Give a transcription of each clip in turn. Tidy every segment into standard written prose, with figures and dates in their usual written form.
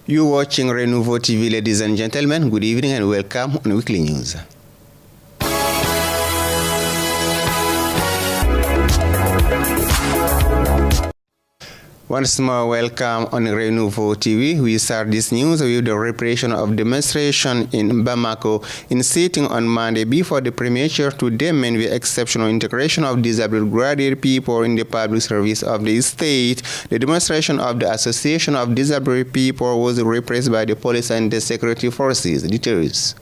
You're watching Renouveau TV, ladies and gentlemen. Good evening and welcome on Weekly News. Once more, welcome on Renouveau TV. We start this news with the repression of demonstration in Bamako, in sitting on Monday before the Premier to demand the exceptional integration of disabled graduate people in the public service of the state. The demonstration of the Association of Disabled People was repressed by the police and the security forces. Details.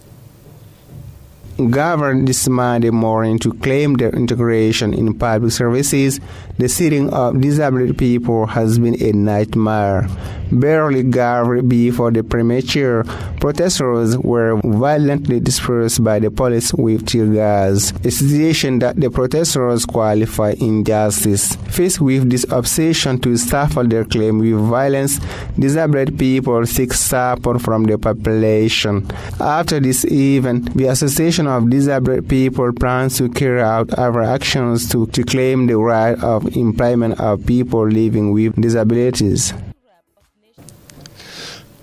Governed this Monday morning to claim their integration in public services, the sitting of disabled people has been a nightmare. Barely gathered before the Premier, protesters were violently dispersed by the police with tear gas, a situation that the protesters qualify injustice. Faced with this obsession to stifle their claim with violence, disabled people seek support from the population. After this event, the Association of Disabled People plans to carry out other actions to claim the right of employment of people living with disabilities.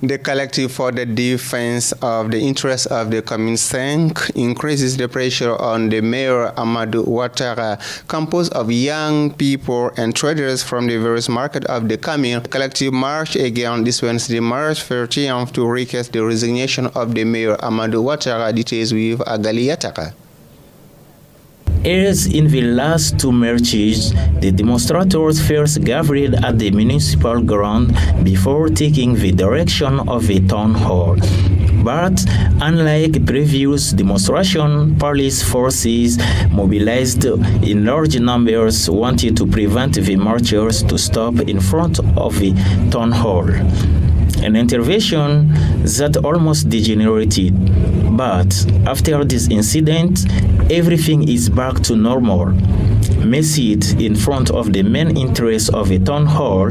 The Collective for the Defense of the Interests of the Commune 5 increases the pressure on the Mayor Amadou Ouattara, composed of young people and traders from the various markets of the Commune. The Collective marched again this Wednesday, March 13th, to request the resignation of the Mayor Amadou Ouattara. Details with Agali Yataka. As in the last two marches, the demonstrators first gathered at the municipal ground before taking the direction of the town hall. But unlike previous demonstrations, police forces mobilized in large numbers wanted to prevent the marchers to stop in front of the town hall. An intervention that almost degenerated. But after this incident, everything is back to normal. Seated in front of the main entrance of the town hall,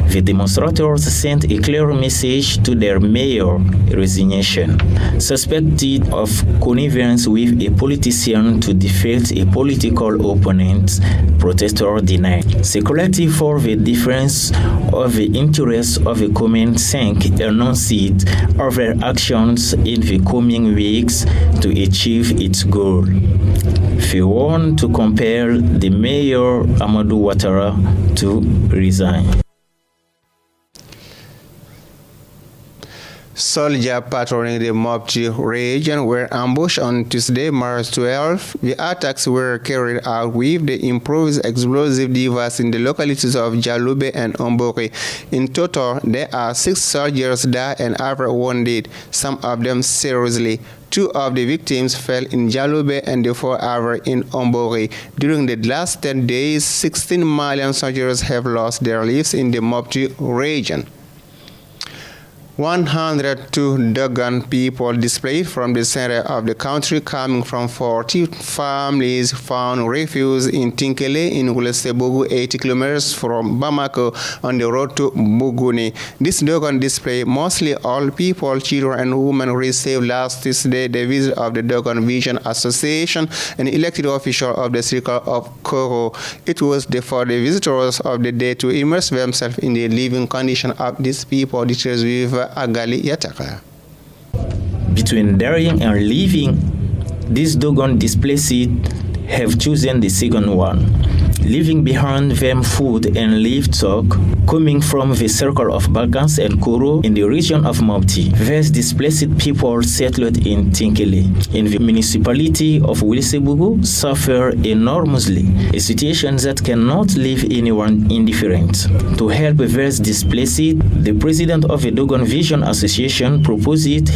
the demonstrators sent a clear message to their mayor: resignation. Suspected of connivance with a politician to defeat a political opponent, protesters denied. The Collective for the Defense of the Interests of the Commune 5 announced other actions in the coming weeks to achieve its goal. They want to compel the Mayor Amadou Ouattara to resign. Soldiers patrolling the Mopti region were ambushed on Tuesday, March 12. The attacks were carried out with the improvised explosive device in the localities of Jalube and Ombori. In total, there are 6 soldiers died and others wounded, some of them seriously. 2 of the victims fell in Jalube and the 4 others in Ombori. During the last 10 days, 16 Malian soldiers have lost their lives in the Mopti region. 102 Dogon people displaced from the center of the country, coming from 40 families, found refuge in Tinkele in Wulesebougou, 80 kilometers from Bamako on the road to Bougouni. This Dogon display, mostly all people, children and women, received last Tuesday the visit of the Dogon Vision Association, an elected official of the circle of Koro. It was for the visitors of the day to immerse themselves in the living condition of these people. Details with Agali Yataka. Between dying and living, these Dogon displaced have chosen the second one, leaving behind them food and livestock coming from the circle of Balkans and Koro in the region of Mopti. These displaced people settled in Tinkele in the municipality of Wulesebougou suffer enormously, a situation that cannot leave anyone indifferent. To help these displaced, the president of the Dogon Vision Association proposed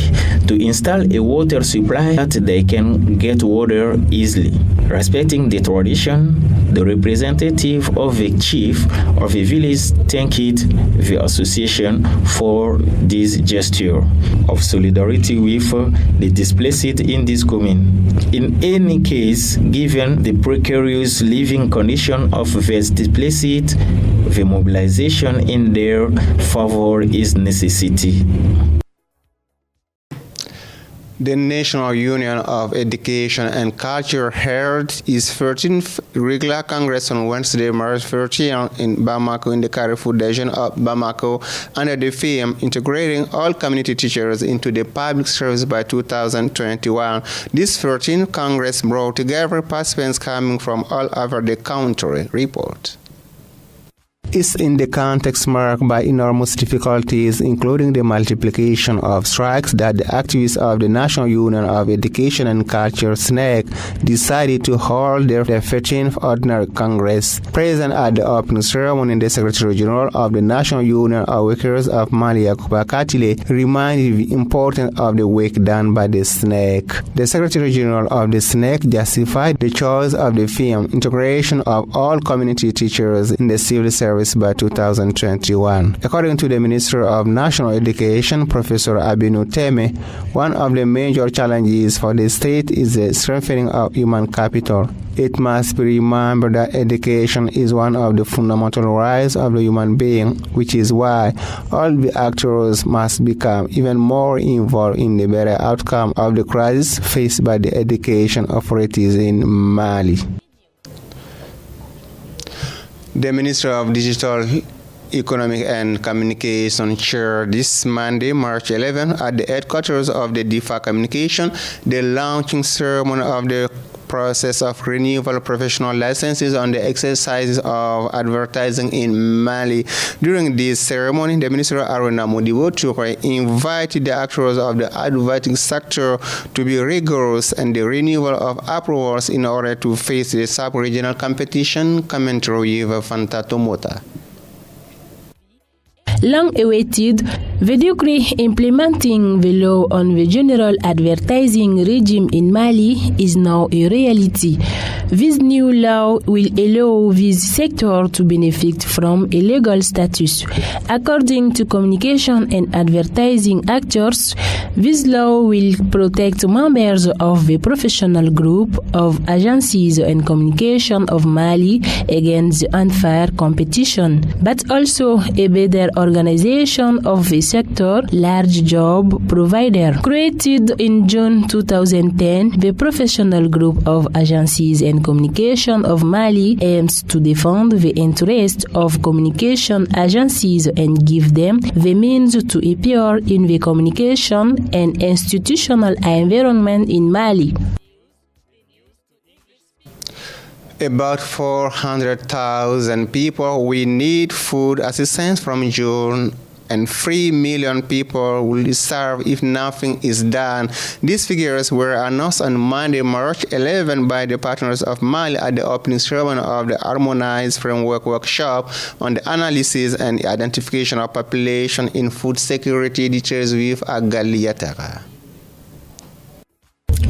to install a water supply that they can get water easily. Respecting the tradition, the representative of the chief of the village thanked the association for this gesture of solidarity with the displaced in this commune. In any case, given the precarious living condition of the displaced, the mobilization in their favor is necessity. The National Union of Education and Culture held its 13th regular Congress on Wednesday, March 13 in Bamako in the Carrefour region of Bamako under the theme Integrating All Community Teachers into the Public Service by 2021. This 13th Congress brought together participants coming from all over the country. Report. Is in the context marked by enormous difficulties, including the multiplication of strikes, that the activists of the National Union of Education and Culture, SNEC, decided to hold their 13th Ordinary Congress. Present at the opening ceremony, the Secretary General of the National Union of Workers of Mali, Yakuba Katile, reminded the importance of the work done by the SNEC. The Secretary General of the SNEC justified the choice of the theme Integration of All Community Teachers in the Civil Service by 2021. According to the Minister of National Education, Professor Abinu Teme, one of the major challenges for the state is the strengthening of human capital. It must be remembered that education is one of the fundamental rights of the human being, which is why all the actors must become even more involved in the better outcome of the crisis faced by the education authorities in Mali. The Minister of Digital Economic and Communication chaired this Monday, March 11, at the headquarters of the DIFA Communication, the launching ceremony of the process of renewal professional licenses on the exercise of advertising in Mali. During this ceremony, the Minister Aruna Modibo Toure invited the actors of the advertising sector to be rigorous in the renewal of approvals in order to face the sub-regional competition. Commentary with Fanta Tomota. Long-awaited, the decree implementing the law on the general advertising regime in Mali is now a reality. This new law will allow this sector to benefit from a legal status. According to communication and advertising actors, this law will protect members of the professional group of agencies and communication of Mali against unfair competition, but also a better organization of the sector large job provider. Created in June 2010, the professional group of agencies and communication of Mali aims to defend the interests of communication agencies and give them the means to appear in the communication and institutional environment in Mali. About 400,000 people will need food assistance from June, and 3 million people will starve if nothing is done. These figures were announced on Monday, March 11 by the partners of Mali at the opening ceremony of the Harmonized Framework Workshop on the analysis and identification of population in food security. Details with Agali Yatara.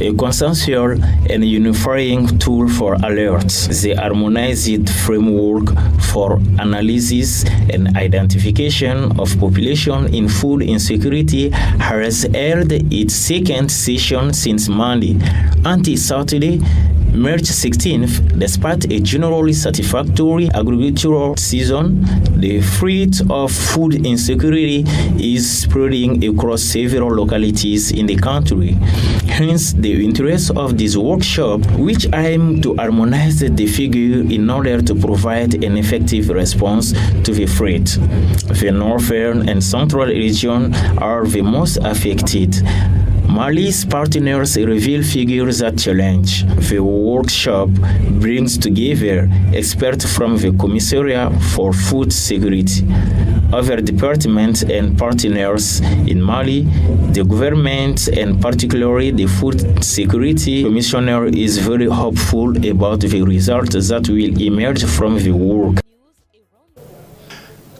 A consensual and unifying tool for alerts, the Harmonized Framework for Analysis and Identification of Population in Food Insecurity has held its second session since Monday. Until Saturday, March 16th, despite a generally satisfactory agricultural season, the threat of food insecurity is spreading across several localities in the country. Hence, the interest of this workshop, which aims to harmonize the figure in order to provide an effective response to the threat. The northern and central region are the most affected. Mali's partners reveal figures that challenge. The workshop brings together experts from the Commissariat for Food Security, other departments and partners in Mali. The government, and particularly the Food Security Commissioner, is very hopeful about the results that will emerge from the work.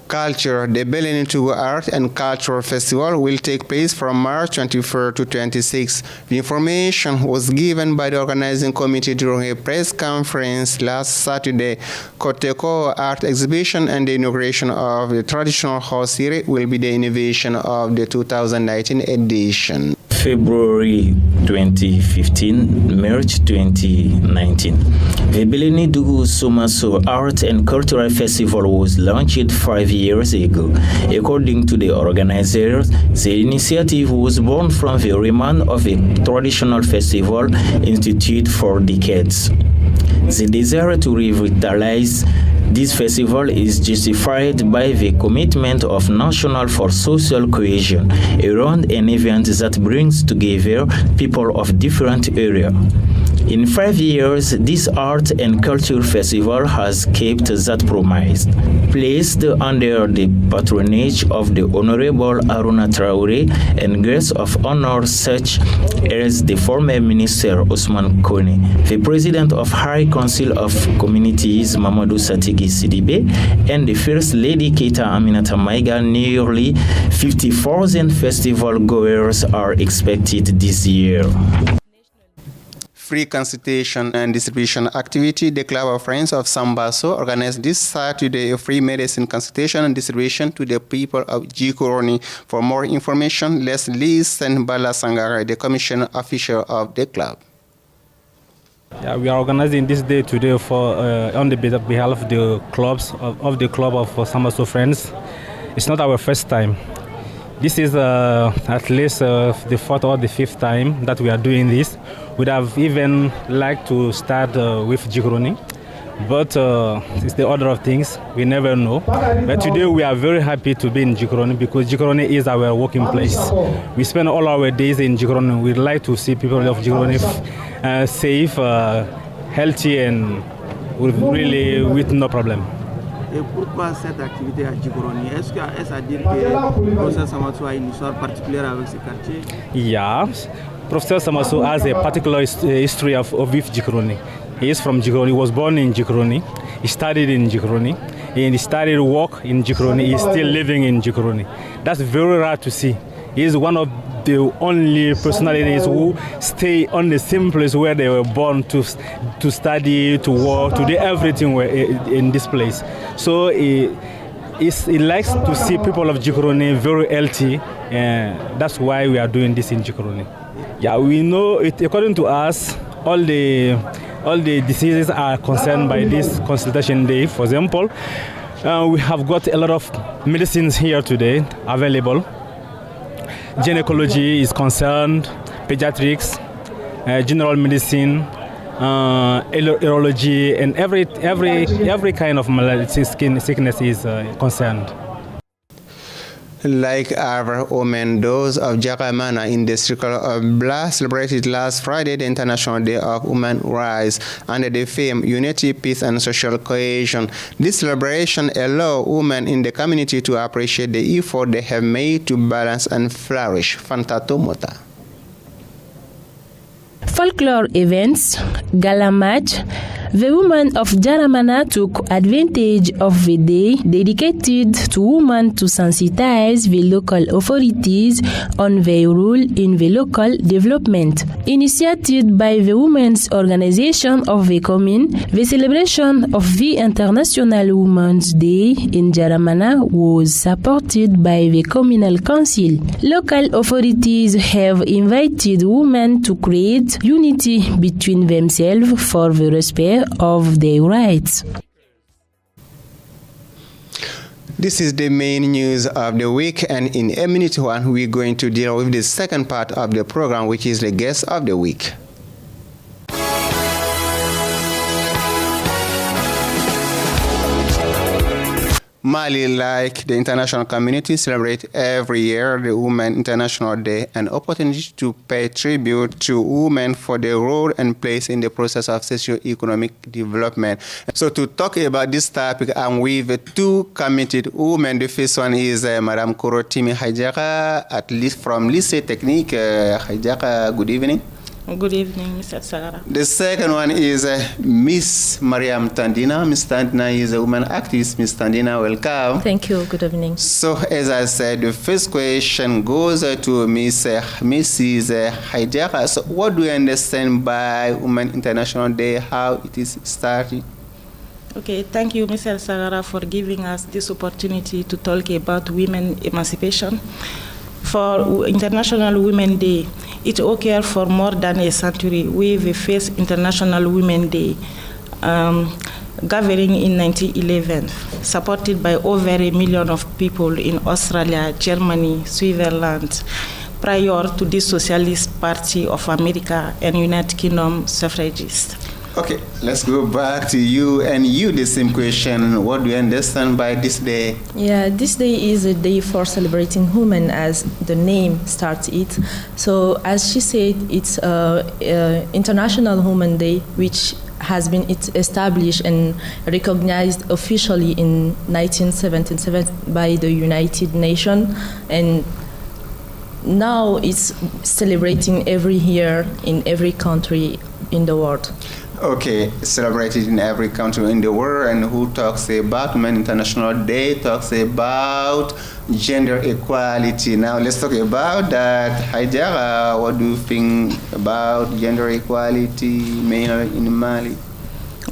Culture. The Belém Togo Art and Culture Festival will take place from March 24 to 26. The information was given by the organizing committee during a press conference last Saturday. Koteko Art Exhibition and the inauguration of the traditional horse series will be the innovation of the 2019 edition. February 2015, March 2019. The Beleni Dugu Somaso Art and Cultural Festival was launched 5 years ago. According to the organizers, the initiative was born from the remand of a traditional festival instituted for decades. The desire to revitalize this festival is justified by the commitment of National for Social Cohesion around an event that brings together people of different areas. In 5 years, this art and culture festival has kept that promise. Placed under the patronage of the Honorable Aruna Traore and guests of honor such as the former Minister Osman Kone, the President of High Council of Communities Mamadou Satigi Sidibe, and the First Lady Keita Aminata Maiga, nearly 50,000 festival goers are expected this year. Free consultation and distribution activity. The Club of Friends of Sambaso organized this Saturday a free medicine consultation and distribution to the people of Gikoroni. For more information, let's listen Bala Sangara, the commission official of the club. Yeah, we are organizing this day today for on the behalf of the clubs of the Club of Sambaso Friends. It's not our first time. This is at least the fourth or the fifth time that we are doing this. We'd have even liked to start with Gikoroni, but it's the order of things. We never know. But today we are very happy to be in Gikoroni because Gikoroni is our working place. We spend all our days in Gikoroni. We'd like to see people of Gikoroni safe, healthy, and with no problem. Et pourquoi cette activité à Gikoroni? Est-ce à dire que le professeur Samasso a une histoire particulière avec ce quartier? Yeah, Professor Samasso has a particular history of with Gikoroni. He is from Gikoroni. He was born in Gikoroni. He studied in Gikoroni. And he started work in Gikoroni. He is still living in Gikoroni. That's very rare to see. He is one of the only personalities who stay on the same place where they were born to study, to work, to do everything in this place. So he likes to see people of Gikoroni very healthy, and that's why we are doing this in Gikoroni. Yeah, we know it. According to us, all the diseases are concerned by this consultation day. For example, we have got a lot of medicines here today available. Gynecology is concerned, pediatrics, general medicine, urology, and every kind of sickness is concerned. Like our women, those of Jaramana in the circle of Bla celebrated last Friday the International Day of Human Rights under the theme Unity, Peace and Social Cohesion. This celebration allows women in the community to appreciate the effort they have made to balance and flourish. Fantato Mota. Folklore events, gala match. The women of Jaramana took advantage of the day dedicated to women to sensitize the local authorities on their role in the local development. Initiated by the Women's Organization of the commune, the celebration of the International Women's Day in Jaramana was supported by the Communal Council. Local authorities have invited women to create unity between themselves for the respect of their rights. This is the main news of the week, and in a minute one, we're going to deal with the second part of the program, which is the guest of the week. Mali, like the international community, celebrates every year the Women International Day, an opportunity to pay tribute to women for their role and place in the process of socio-economic development. So to talk about this topic, I'm with two committed women. The first one is Madame Korotimi Haidjaka, at least from Lycée Technique. Haidjaka, good evening. Good evening, Mr. Sagara. The second one is Miss Mariam Tandina. Miss Tandina is a woman activist. Miss Tandina, welcome. Thank you. Good evening. So, as I said, the first question goes to Mrs. Haidjaka. So, what do you understand by Women International Day, how it is started? Okay, thank you, Mr. Sagara, for giving us this opportunity to talk about women emancipation. for International Women's Day, it occurred for more than a century. We faced International Women's Day gathering in 1911, supported by over 1 million of people in Australia, Germany, Switzerland, prior to the Socialist Party of America and United Kingdom suffragists. Okay, let's go back to you and you the same question. What do you understand by this day? Yeah, this day is a day for celebrating women, as the name starts it. So as she said, it's International Women's Day, which has been established and recognized officially in 1977 by the United Nations, and now it's celebrating every year in every country in the world. Okay, celebrated in every country in the world, and who talks about Women's International Day talks about gender equality. Now let's talk about that. Hajara, what do you think about gender equality mainly in Mali?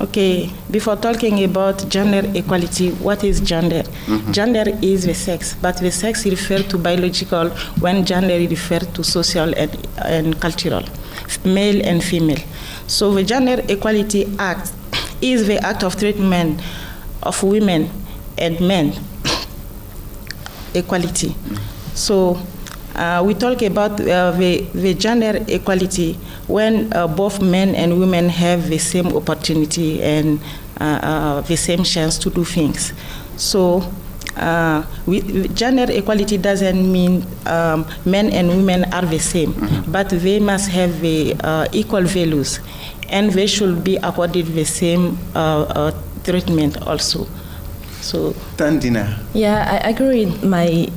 Okay, before talking about gender equality, what is gender? Gender is the sex, but the sex refers to biological, when gender refers to social and cultural, male and female. So the Gender Equality Act is the act of treatment of women and men equality. So we talk about the gender equality when both men and women have the same opportunity and the same chance to do things. So gender equality doesn't mean men and women are the same, but they must have the equal values, and they should be accorded the same treatment also. So, Tandina. Yeah, I agree with my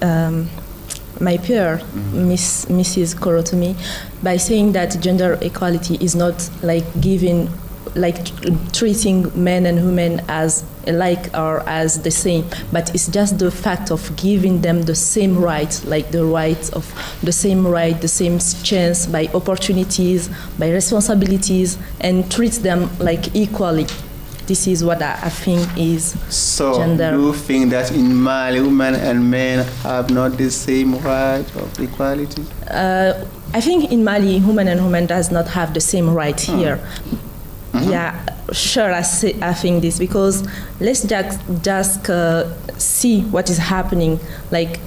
peer, Mrs. Korotomi, by saying that gender equality is not like treating men and women as alike or as the same, but it's just the fact of giving them the same rights, like the rights of the same right, the same chance, by opportunities, by responsibilities, and treat them like equally. This is what I think is gender. So you think that in Mali, women and men have not the same right of equality? I think in Mali, women and women does not have the same right here. Yeah, sure, I think this, because let's just see what is happening. Like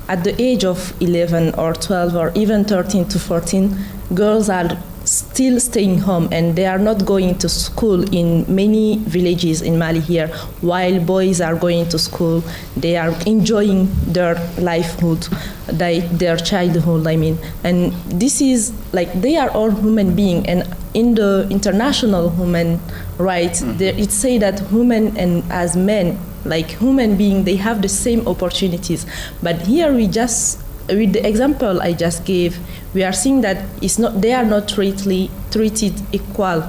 at the age of 11 or 12 or even 13 to 14, girls are still staying home and they are not going to school in many villages in Mali here, while boys are going to school. They are enjoying their livelihood, their childhood, I mean. And this is like, they are all human beings, and in the international human rights, it say that women and as men, like human beings, they have the same opportunities. But here we just, with the example I just gave, we are seeing that they are not treated equal,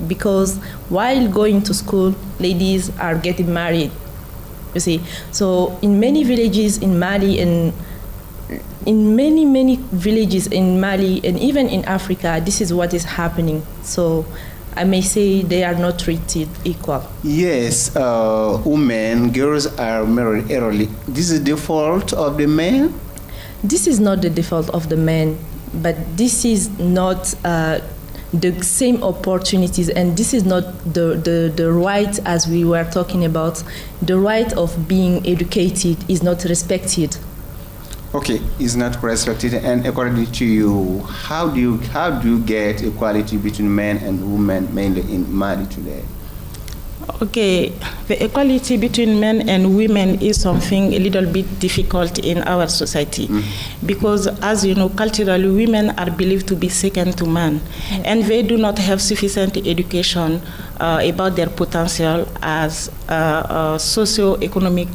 because while going to school, ladies are getting married, you see. So in many villages in Mali, and in many villages in Mali and even in Africa, this is what is happening. So I may say they are not treated equal. Yes, women, girls are married early. This is the fault of the men? This is not the default of the men, but this is not the same opportunities, and this is not the right, as we were talking about. The right of being educated is not respected. Okay, it's not respected. And according to you, how do you get equality between men and women, mainly in Mali today? Okay, the equality between men and women is something a little bit difficult in our society, because, as you know, culturally, women are believed to be second to man, and they do not have sufficient education about their potential as socio-economic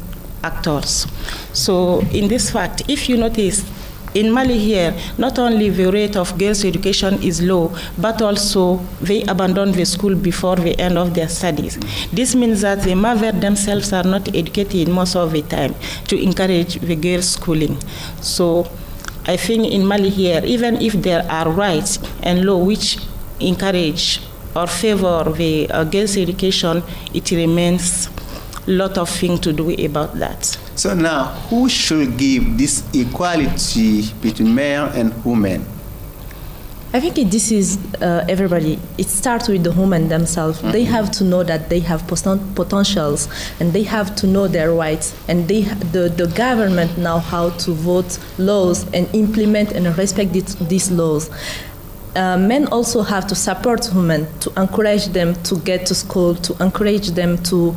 actors. So in this fact, if you notice, in Mali here, not only the rate of girls' education is low, but also they abandon the school before the end of their studies. This means that the mothers themselves are not educated most of the time to encourage the girls' schooling. So I think in Mali here, even if there are rights and law which encourage or favor the girls' education, it remains a lot of things to do about that. So now, who should give this equality between men and women? I think this is everybody. It starts with the women themselves. Mm-hmm. They have to know that they have potentials, and they have to know their rights. And the government know how to vote laws and implement and respect these laws. Men also have to support women, to encourage them to get to school, to encourage them to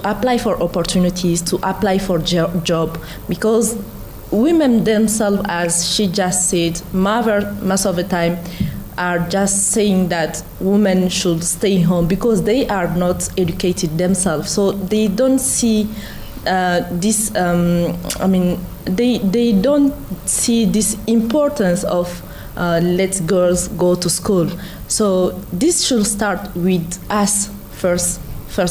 apply for opportunities, to apply for job, because women themselves, as she just said, most of the time are just saying that women should stay home because they are not educated themselves. So they don't see this. They don't see this importance of let girls go to school. So this should start with us first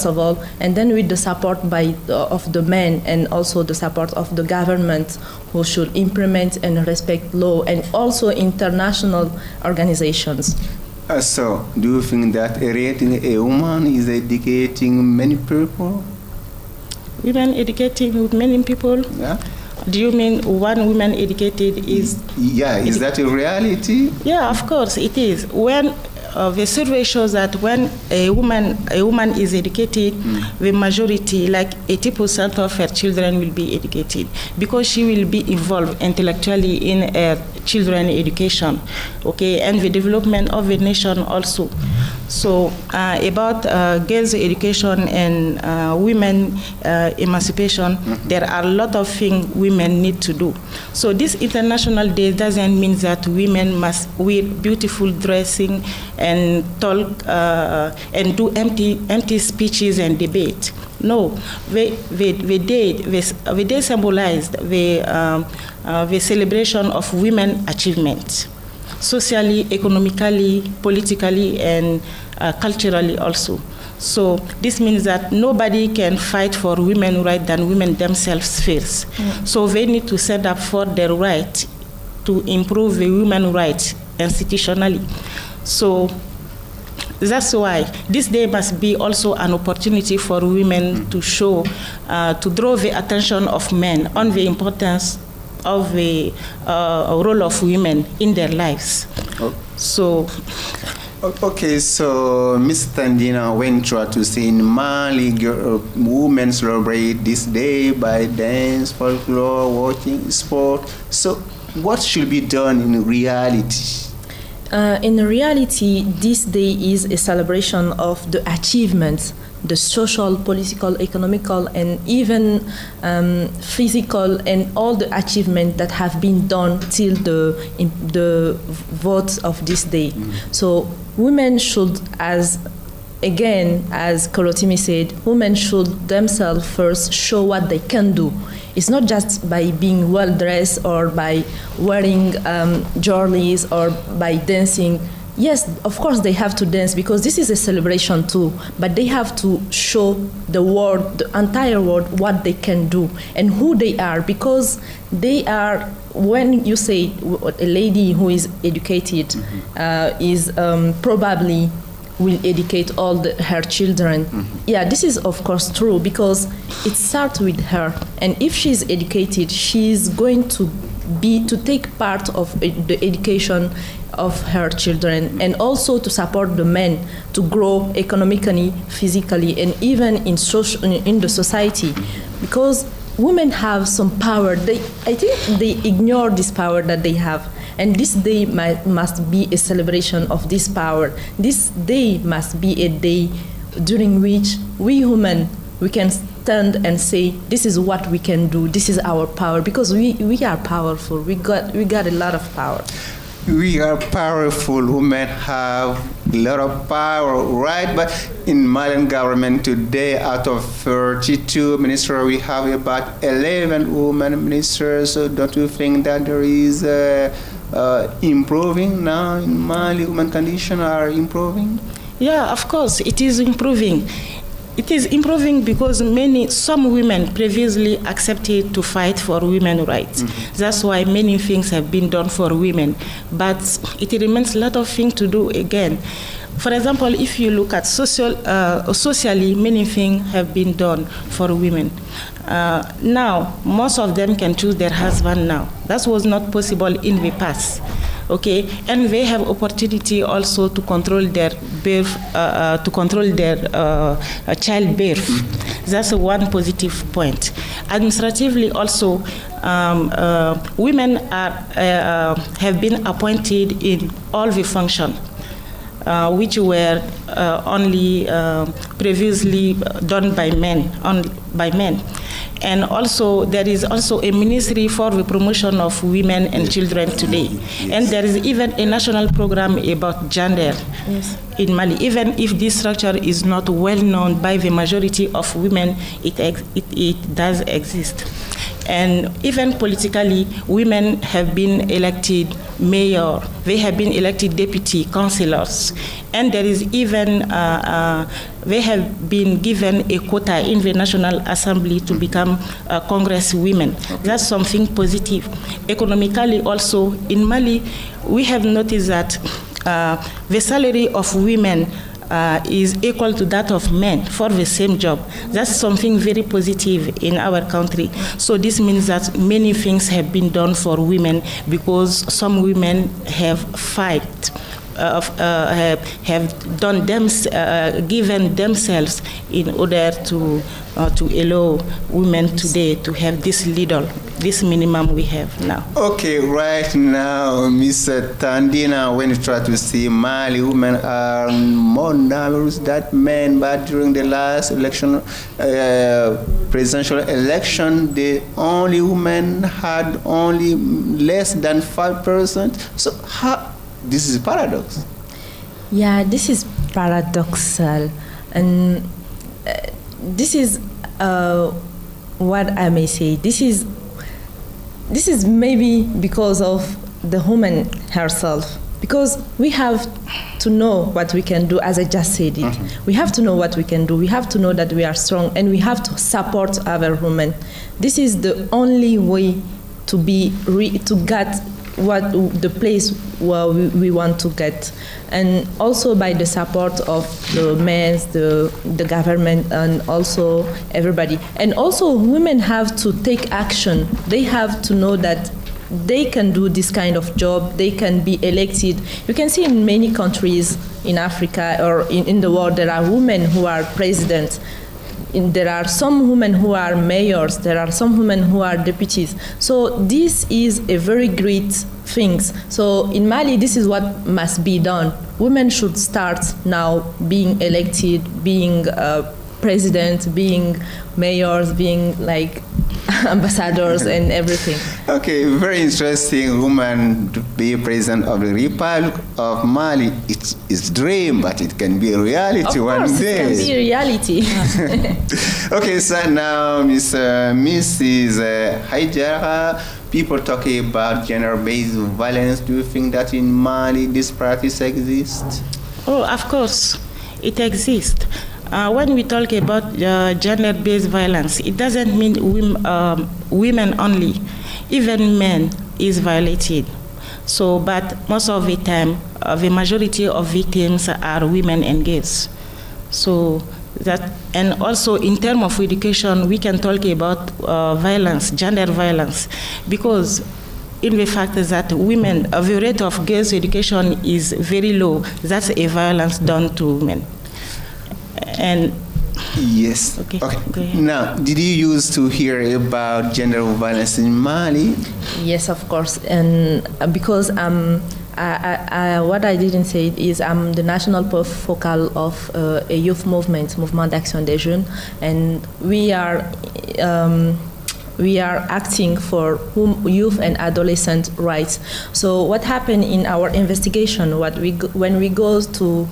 of all, and then with the support of the men, and also the support of the government, who should implement and respect law, and also international organizations. So, do you think that a woman is educating many people? Women educating many people? Yeah. Do you mean one woman educated is? Yeah, is that a reality? Yeah, of course it is. When the survey shows that when a woman is educated, the majority, like 80% of her children, will be educated, because she will be involved intellectually in her children education, okay, and the development of the nation also. So about girls' education and women emancipation, there are a lot of things women need to do. So this International Day doesn't mean that women must wear beautiful dressing and talk and do empty speeches and debate. No, the day symbolized the celebration of women achievements, socially, economically, politically, and culturally also. So this means that nobody can fight for women's rights than women themselves first. So they need to stand up for their right to improve the women's rights institutionally. So that's why this day must be also an opportunity for women to show, to draw the attention of men on the importance of the role of women in their lives. So. Okay, so Ms. Tandina Wentra to say in Mali, women celebrate this day by dance, folklore, watching sport. So what should be done in reality? In reality, this day is a celebration of the achievements, the social, political, economical, and even physical, and all the achievements that have been done till the vote of this day. So women should, as Kolotimi said, women should themselves first show what they can do. It's not just by being well-dressed or by wearing jewelry or by dancing. Yes, of course they have to dance because this is a celebration too, but they have to show the world, the entire world, what they can do and who they are, because they are, when you say a lady who is educated is probably will educate all her children. Yeah, this is of course true because it starts with her, and if she's educated, she's going to take part of the education of her children, and also to support the men to grow economically, physically, and even in the society, because women have some power. I think they ignore this power that they have. And this day must be a celebration of this power. This day must be a day during which we women, we can stand and say, this is what we can do, this is our power, because we are powerful, we got a lot of power. We are powerful, women have a lot of power, right? But in Malian government today, out of 32 ministers, we have about 11 women ministers. So don't you think that there is improving now in Mali? Women conditions are improving? Yeah, of course, it is improving. It is improving because some women previously accepted to fight for women's rights. That's why many things have been done for women. But it remains a lot of things to do again. For example, if you look at socially, many things have been done for women. Now, most of them can choose their husband now. That was not possible in the past. Okay, and they have opportunity also to control their birth, childbirth. That's one positive point. Administratively, also, women have been appointed in all the functions, which were only previously done by men. And also, there is also a ministry for the promotion of women and children today. And there is even a national program about gender in Mali. Even if this structure is not well known by the majority of women, it does exist. And even politically, women have been elected mayor, they have been elected deputy councillors, and there is even, they have been given a quota in the National Assembly to become congresswomen. Okay. That's something positive. Economically also, in Mali, we have noticed that the salary of women is equal to that of men for the same job. That's something very positive in our country. So this means that many things have been done for women because some women have given themselves in order to allow women today to have this minimum we have now. Okay, right now, Mr. Tandina, when you try to see Mali, women are more numerous than men, but during the last election, presidential election, the only women had only less than 5%. So how? This is a paradox. Yeah, this is paradoxal, and this is what I may say. This is maybe because of the woman herself. Because we have to know what we can do, as I just said it. We have to know what we can do. We have to know that we are strong, and we have to support other women. This is the only way to get what the place where we want to get, and also by the support of the men, the government, and also everybody. And also women have to take action. They have to know that they can do this kind of job, they can be elected. You can see in many countries in Africa or in the world, there are women who are presidents. There are some women who are mayors, there are some women who are deputies. So this is a very great thing. So in Mali, this is what must be done. Women should start now being elected, being president, being mayors, being like ambassadors and everything. Okay, very interesting. Woman to be president of the Republic of Mali. It's dream, but it can be a reality one day. It can be a reality. Okay, so now Mrs. Haidara, people talking about gender-based violence. Do you think that in Mali this practice exists? Oh, of course, it exists. When we talk about gender-based violence, it doesn't mean women only. Even men is violated. So, but most of the time, the majority of victims are women and girls. So that, and also in terms of education, we can talk about violence, gender violence, because in the fact that women, the rate of girls' education is very low. That's a violence done to women. And yes. Okay. Now, did you used to hear about gender violence in Mali? Yes, of course. And because what I didn't say is I'm the national focal of a youth movement, Mouvement d'Action des Jeunes, and we are acting for youth and adolescent rights. So what happened in our investigation, when we go to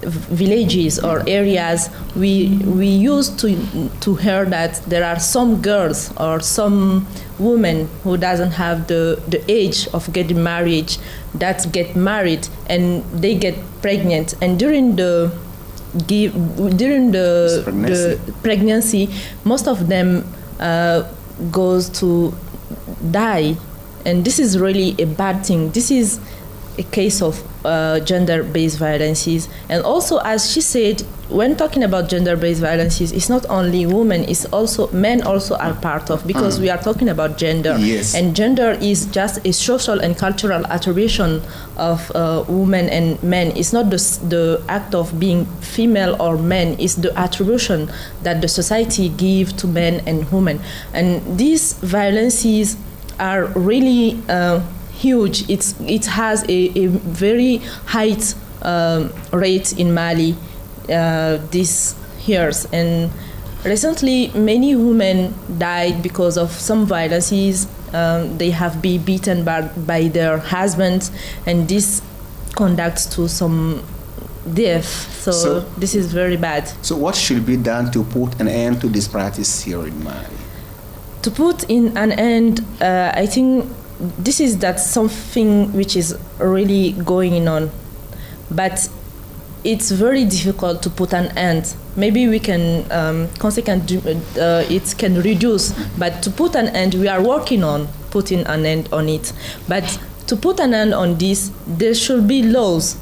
villages or areas, we used to hear that there are some girls or some women who doesn't have the age of getting married that get married and they get pregnant, and during the pregnancy, most of them goes to die, and this is really a bad thing. This is a case of gender-based violences. And also, as she said, when talking about gender-based violences, it's not only women, it's also men also are part of, because we are talking about gender. Yes. And gender is just a social and cultural attribution of women and men. It's not the act of being female or men, it's the attribution that the society gives to men and women. And these violences are really huge. It has a very high rate in Mali these years, and recently many women died because of some violences. They have been beaten by their husbands, and this conducts to some death. So this is very bad. So what should be done to put an end to this practice here in Mali? To put in an end, I think this is something which is really going on, but it's very difficult to put an end. Maybe we can it can reduce, but to put an end, we are working on putting an end on it. But to put an end on this, there should be laws.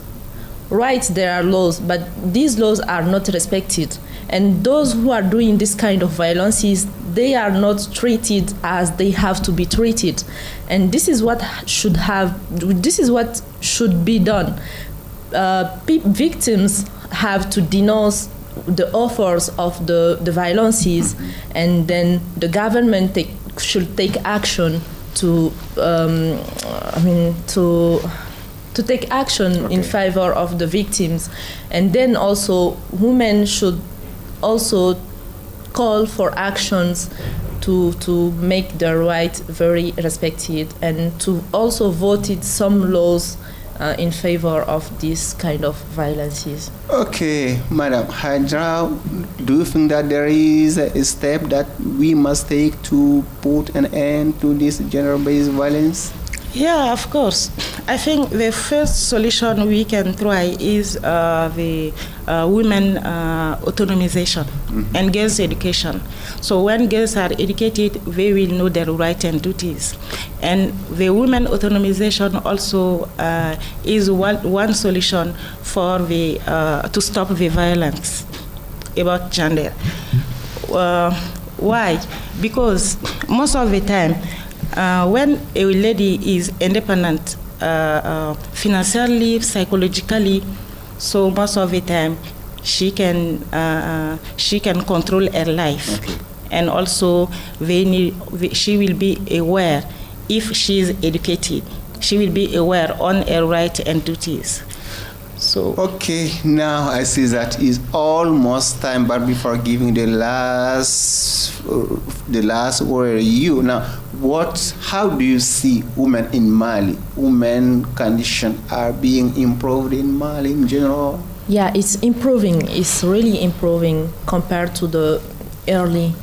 Right, there are laws, but these laws are not respected. And those who are doing this kind of violences, they are not treated as they have to be treated. And this is what should be done. Victims have to denounce the authors of the violences, and then the government should take action to take action in favor of the victims. And then also women should also call for actions to make their right very respected, and to also vote some laws in favor of this kind of violences. Okay, Madam Hajra, do you think that there is a step that we must take to put an end to this gender-based violence? Yeah, of course. I think the first solution we can try is the women autonomization and girls' education. So when girls are educated, they will know their rights and duties. And the women autonomization also is one solution for to stop the violence about gender. Why? Because most of the time, when a lady is independent financially, psychologically, so most of the time she can control her life. Okay. And also she will be aware. If she is educated, she will be aware on her rights and duties. So okay, now I see that is almost time, but before giving the last word, how do you see women in Mali? Women condition are being improved in Mali in general? Yeah, it's improving. It's really improving compared to the early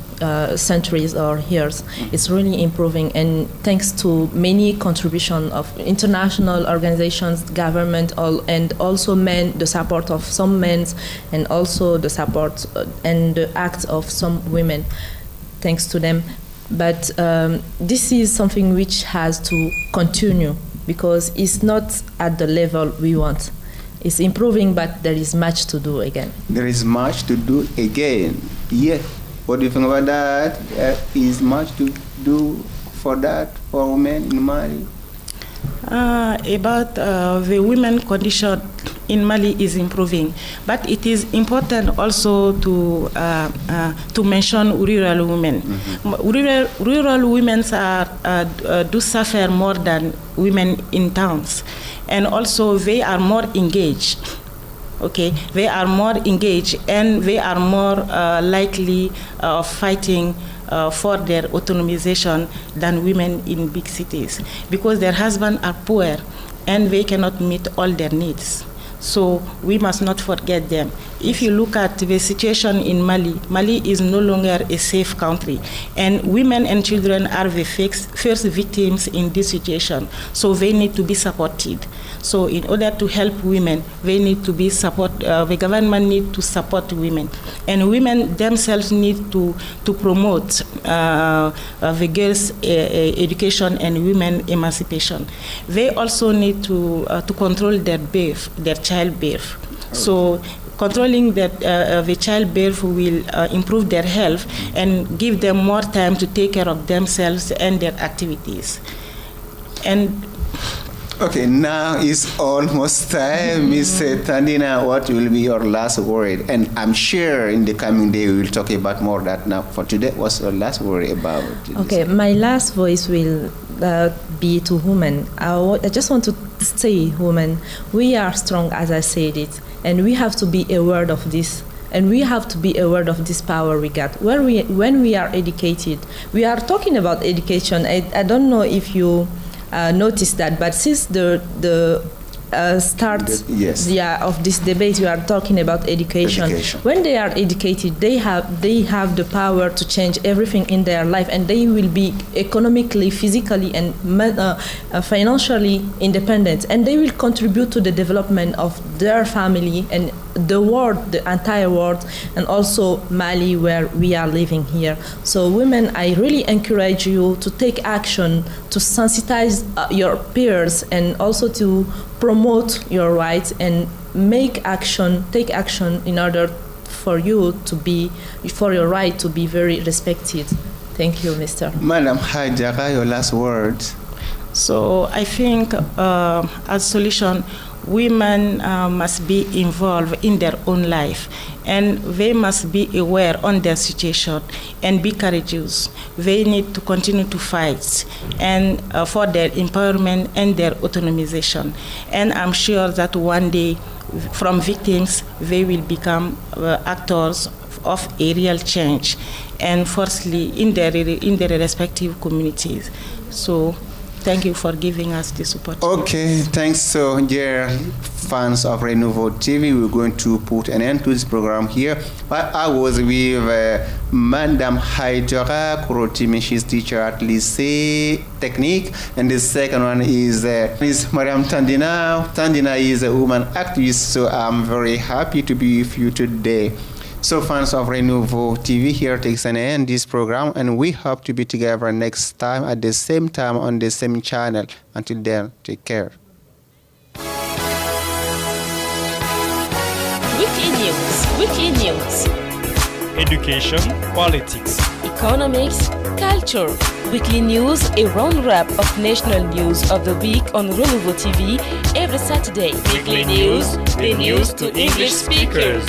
centuries or years. It's really improving, and thanks to many contributions of international organizations, government, and also men, the support of some men, and also the support and the acts of some women, thanks to them. But this is something which has to continue, because it's not at the level we want. It's improving, but there is much to do again. There is much to do again. Yeah. What do you think about that? Is much to do for women in Mali? About the women condition in Mali is improving, but it is important also to mention rural women. Mm-hmm. Rural women do suffer more than women in towns, and also they are more engaged. Okay, they are more engaged, and they are more likely of fighting for their autonomization than women in big cities, because their husbands are poor and they cannot meet all their needs. So we must not forget them. if you look at the situation in Mali, Mali is no longer a safe country, and women and children are the first victims in this situation, so they need to be supported. So in order to help women, they need to be the government need to support women, and women themselves need to promote the girls' education and women emancipation. They also need to control their childbirth. So controlling the childbirth will improve their health and give them more time to take care of themselves and their activities. And okay, now it's almost time. Mr. Tandina, what will be your last word? And I'm sure in the coming day we will talk about more that now. For today, what's your last word about? Okay, my last voice will be to women. I just want to say, women, we are strong, as I said it, and we have to be aware of this. And we have to be aware of this power we got. When we are educated, we are talking about education. I don't know if you notice that, but since the start of this debate, we are talking about education. When they are educated, they have the power to change everything in their life, and they will be economically, physically, and financially independent, and they will contribute to the development of their family and the world, the entire world, and also Mali, where we are living here. So women, I really encourage you to take action, to sensitize your peers, and also to promote your rights and take action in order for your right to be very respected. Thank you, Mr. Madam Hajara, your last words. So I think as solution, women must be involved in their own life, and they must be aware on their situation and be courageous. They need to continue to fight and for their empowerment and their autonomization. And I'm sure that one day, from victims, they will become actors of a real change, and firstly in their respective communities. So thank you for giving us this opportunity. Okay, thanks. So, dear fans of Renouveau TV, we're going to put an end to this program here. But I was with Madame Hajara Kurotimi. She's teacher at Lycée Technique. And the second one is Mariam Tandina. Tandina is a woman activist, so I'm very happy to be with you today. So fans of Renouveau TV, here takes an end this program, and we hope to be together next time at the same time on the same channel. Until then, take care. Weekly news. Education, politics, economics, culture. Weekly news, a round-wrap of national news of the week on Renouveau TV every Saturday. Weekly news, the news to English speakers.